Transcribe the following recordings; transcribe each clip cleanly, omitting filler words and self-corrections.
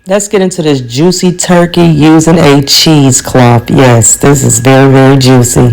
Let's get into this juicy turkey using a cheesecloth. Yes, this is very, very juicy.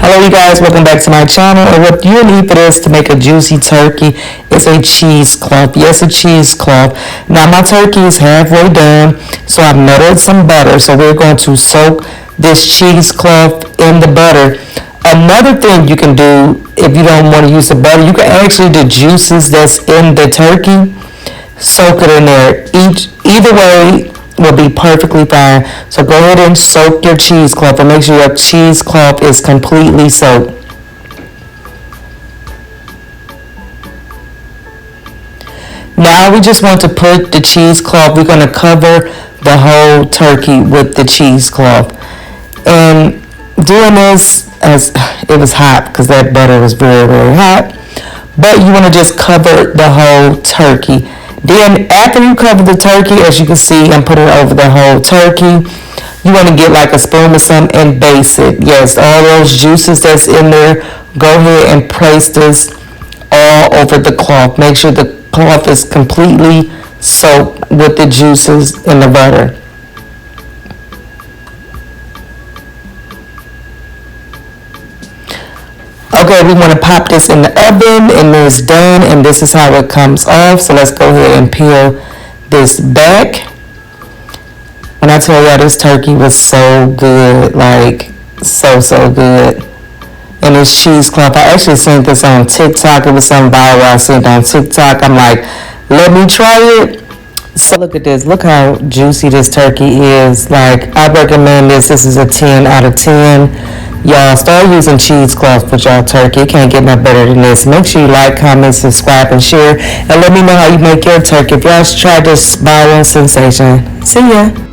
Hello you guys, welcome back to my channel. And what you need for this to make a juicy turkey is a cheesecloth. Yes, a cheesecloth. Now my turkey is halfway done, so I've melted some butter. So we're going to soak this cheesecloth in the butter. Another thing you can do if you don't want to use the butter, you can actually the juices that's in the turkey, soak it in there. Either way will be perfectly fine. So go ahead and soak your cheesecloth and make sure your cheesecloth is completely soaked. Now we just want to put the cheesecloth, we're going to cover the whole turkey with the cheesecloth. And doing this, as it was hot because that butter was very, very hot, but you want to just cover the whole turkey. Then after you cover the turkey, as you can see, I'm putting it over the whole turkey. You want to get like a spoon or something and base it. Yes, all those juices that's in there, go ahead and place this all over the cloth. Make sure the cloth is completely soaked with the juices in the butter. Okay, we want to pop this in the oven and it's done, and this is how it comes off. So let's go ahead and peel this back. When I tell y'all, this turkey was so good, like so good. And this cheesecloth, I actually seen this on TikTok. It was some viral I seen on TikTok. I'm like, let me try it. So look at this. Look how juicy this turkey is. Like, I recommend this. This is a 10 out of 10. Y'all start using cheesecloth with y'all turkey. It can't get no better than this. Make sure you like, comment, subscribe, and share. And let me know how you make your turkey. If y'all try this viral sensation. See ya.